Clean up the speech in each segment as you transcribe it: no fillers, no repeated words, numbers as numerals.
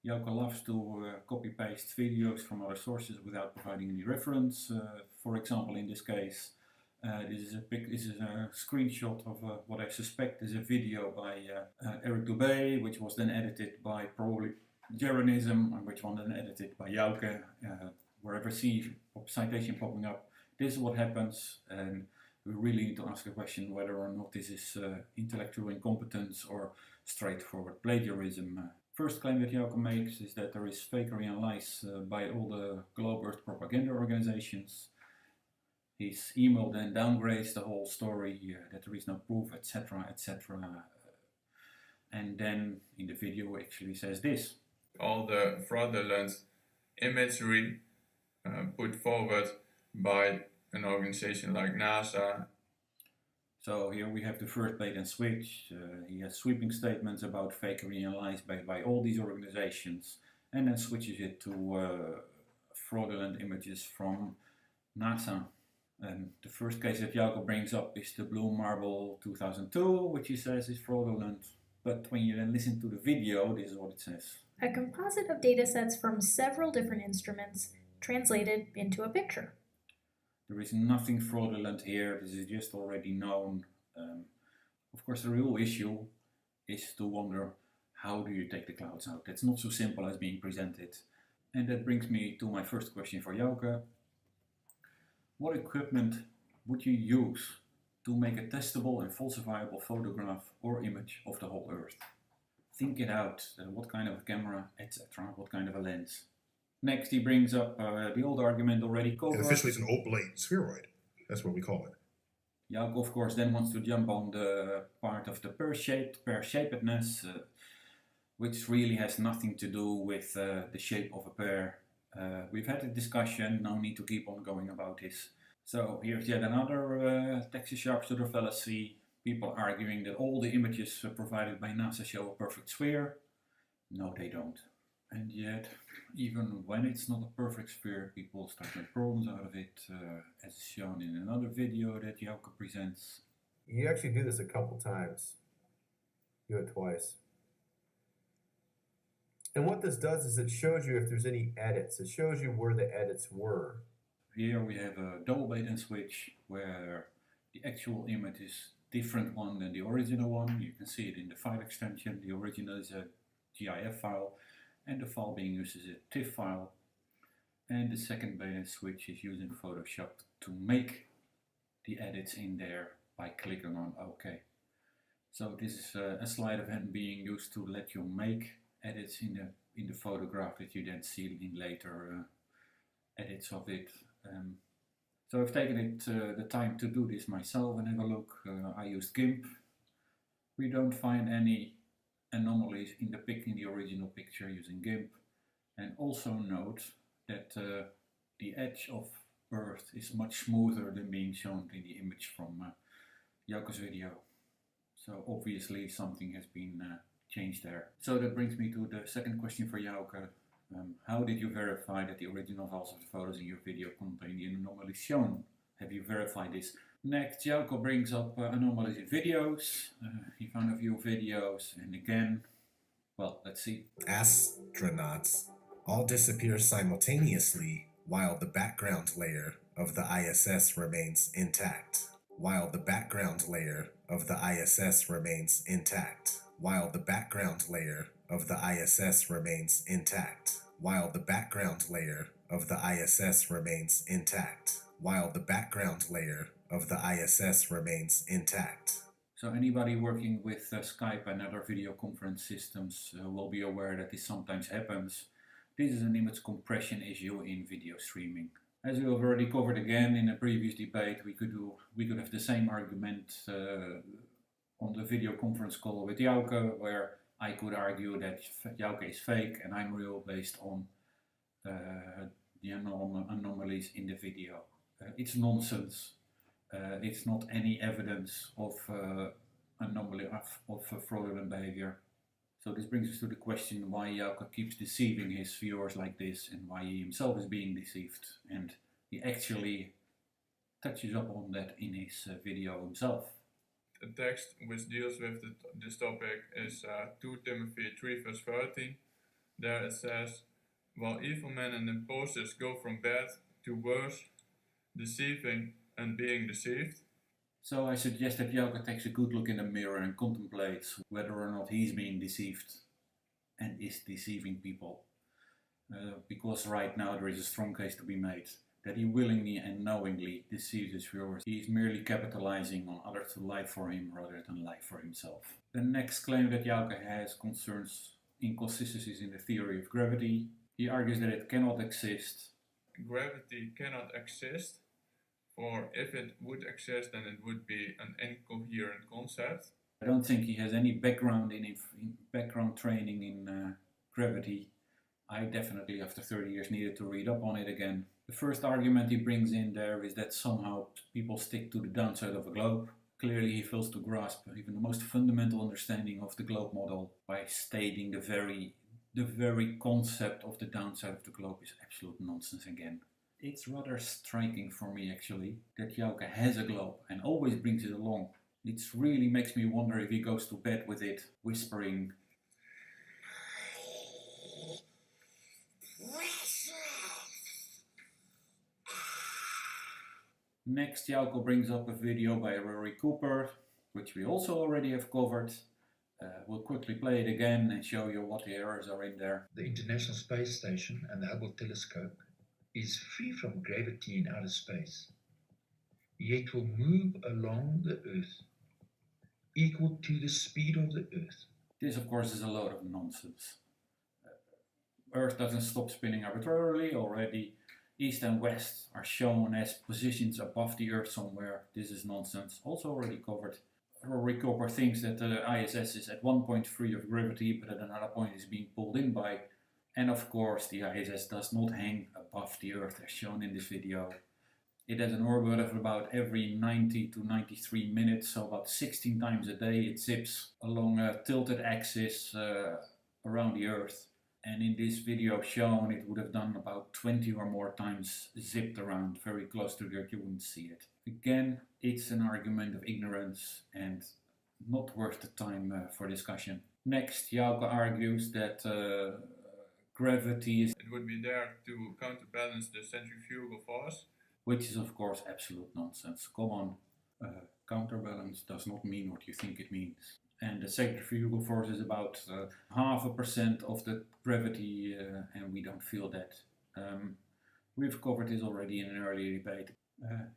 Jouke loves to copy-paste videos from other sources without providing any reference. For example, in this case, this is a screenshot of what I suspect is a video by Eric Dubé, which was then edited by probably Jeranism, and which was then edited by Jouke. Wherever see citation popping up, this is what happens, and we really need to ask a question whether or not this is intellectual incompetence or straightforward plagiarism. First claim that Jouke makes is that there is fakery and lies by all the Globe Earth propaganda organizations. His email then downgrades the whole story, that there is no proof, etc., etc. And then in the video actually says this. All the fraudulent imagery put forward by an organization like NASA. So here we have the first bait and switch. He has sweeping statements about fakery and lies by all these organizations, and then switches it to fraudulent images from NASA. The first case that Jouke brings up is the Blue Marble 2002, which he says is fraudulent. But when you then listen to the video, this is what it says. A composite of datasets from several different instruments translated into a picture. There is nothing fraudulent here, this is just already known. Of course, the real issue is to wonder, how do you take the clouds out? That's not so simple as being presented. And that brings me to my first question for Jouke. What equipment would you use to make a testable and falsifiable photograph or image of the whole Earth? Think it out, what kind of a camera, etc., what kind of a lens. Next he brings up the old argument already covered. And officially it's an oblate spheroid, that's what we call it. Jouke of course then wants to jump on the part of the pear-shapedness, which really has nothing to do with the shape of a pear. We've had a discussion, no need to keep on going about this. So here's yet another Texas sharpshooter fallacy. People arguing that all the images provided by NASA show a perfect sphere. No, they don't. And yet, even when it's not a perfect sphere, people start making problems out of it, as shown in another video that Jouke presents. You actually do this a couple times. Do it twice. And what this does is it shows you if there's any edits. It shows you where the edits were. Here we have a double bait and switch where the actual image is different one than the original one. You can see it in the file extension. The original is a GIF file and the file being used is a TIFF file. And the second bait and switch is using Photoshop to make the edits in there by clicking on OK. So this is a sleight of hand being used to let you make edits in the photograph that you then see in later edits of it. So I've taken it the time to do this myself and have a look. I used GIMP. We don't find any anomalies in the original picture using GIMP. And also note that the edge of Earth is much smoother than being shown in the image from Jouke's video. So obviously something has been changed there. So that brings me to the second question for Jouke. How did you verify that the original files of the photos in your video contain the anomalies shown? Have you verified this? Next, Jouke brings up anomalies in videos. He found a few videos, and again, well, let's see. Astronauts all disappear simultaneously while the background layer of the ISS remains intact. While the background layer of the ISS remains intact. While the background layer of the ISS remains intact. While the background layer of the ISS remains intact. While the background layer of the ISS remains intact. So anybody working with Skype and other video conference systems will be aware that this sometimes happens. This is an image compression issue in video streaming. As we already covered again in a previous debate, we could have the same argument on the video conference call with Jouke, where I could argue that Jouke is fake and I'm real based on the anomalies in the video. It's nonsense. It's not any evidence of anomaly of fraudulent behavior. So this brings us to the question why Jouke keeps deceiving his viewers like this and why he himself is being deceived. And he actually touches up on that in his video himself. The text which deals with this topic is 2 Timothy 3 verse 13. there it says, while evil men and imposters go from bad to worse, deceiving and being deceived. So I suggest that Jouke takes a good look in the mirror and contemplates whether or not he's being deceived and is deceiving people. Because right now there is a strong case to be made that he willingly and knowingly deceives his viewers. He is merely capitalizing on others to lie for him rather than lie for himself. The next claim that Jouke has concerns inconsistencies in the theory of gravity. He argues that it cannot exist. Gravity cannot exist, for if it would exist then it would be an incoherent concept. I don't think he has any background in background training in gravity. I definitely, after 30 years, needed to read up on it again. The first argument he brings in there is that somehow people stick to the downside of a globe. Clearly he fails to grasp even the most fundamental understanding of the globe model by stating the very concept of the downside of the globe is absolute nonsense again. It's rather striking for me actually that Jouke has a globe and always brings it along. It really makes me wonder if he goes to bed with it, whispering, Next, Jouke brings up a video by Rory Cooper, which we also already have covered. We'll quickly play it again and show you what the errors are in there. The International Space Station and the Hubble telescope is free from gravity in outer space, yet will move along the Earth equal to the speed of the Earth. This, of course, is a load of nonsense. Earth doesn't stop spinning arbitrarily already. East and west are shown as positions above the Earth somewhere. This is nonsense. Also already covered. Rory Cooper thinks that the ISS is at one point free of gravity, but at another point is being pulled in by. And of course, the ISS does not hang above the Earth as shown in this video. It has an orbit of about every 90 to 93 minutes, so about 16 times a day it zips along a tilted axis around the Earth. And in this video shown, it would have done about 20 or more times zipped around very close to the Earth. You wouldn't see it. Again, it's an argument of ignorance and not worth the time for discussion. Next, Jouke argues that gravity is... It would be there to counterbalance the centrifugal force. Which is of course absolute nonsense. Come on, counterbalance does not mean what you think it means. And the centrifugal force is about 0.5% of the gravity and we don't feel that. We've covered this already in an earlier debate.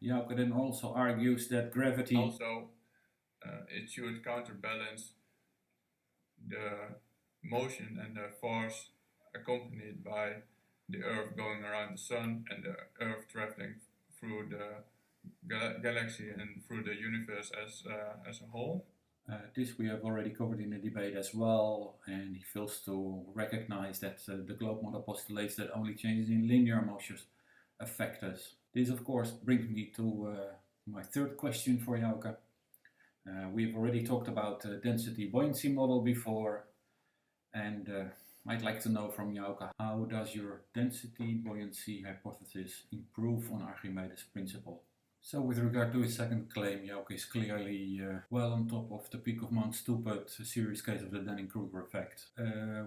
Jouke then also argues that gravity... Also, it should counterbalance the motion and the force accompanied by the Earth going around the Sun and the Earth traveling through the galaxy and through the universe as a whole. This we have already covered in the debate as well, and he fails to recognize that the globe model postulates that only changes in linear motions affect us. This of course brings me to my third question for Jouke. We've already talked about the density buoyancy model before, and I'd like to know from Jouke, how does your density buoyancy hypothesis improve on Archimedes' principle? So with regard to his second claim, Jouke is clearly well on top of the peak of Mount Stupid, a serious case of the dunning-kruger effect,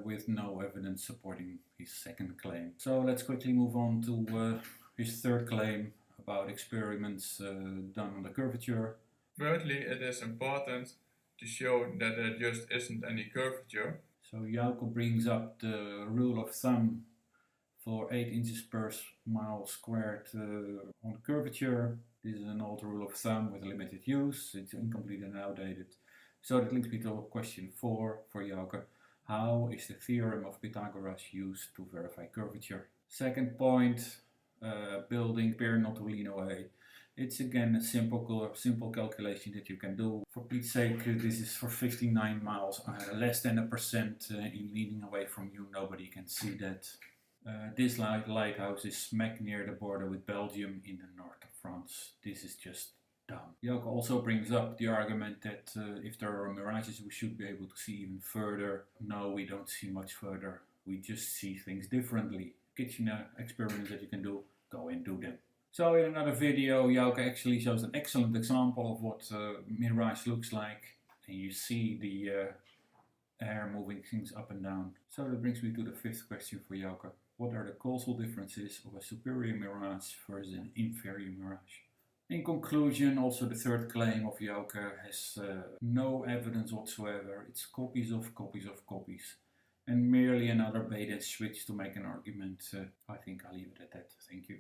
with no evidence supporting his second claim. So let's quickly move on to his third claim about experiments done on the curvature. Thirdly, it is important to show that there just isn't any curvature. So Jouke brings up the rule of thumb for 8 inches per mile squared on the curvature. This is an old rule of thumb with limited use. It's incomplete and outdated. So that links me to question 4 for Jouke. How is the theorem of Pythagoras used to verify curvature? Second point, building appear not to lean away. It's again a simple calculation that you can do. For Pete's sake, this is for 59 miles, less than 1% in leaning away from you. Nobody can see that. This lighthouse is smack near the border with Belgium in the north of France. This is just dumb. Jouke also brings up the argument that if there are mirages, we should be able to see even further. No, we don't see much further. We just see things differently. Kitchen experiments that you can do, go and do them. So in another video, Jouke actually shows an excellent example of what mirage looks like. And you see the air moving things up and down. So that brings me to the fifth question for Jouke. What are the causal differences of a superior mirage versus an inferior mirage? In conclusion, also the third claim of Jouke has no evidence whatsoever. It's copies of copies of copies, and merely another bait and switch to make an argument. I think I'll leave it at that. Thank you.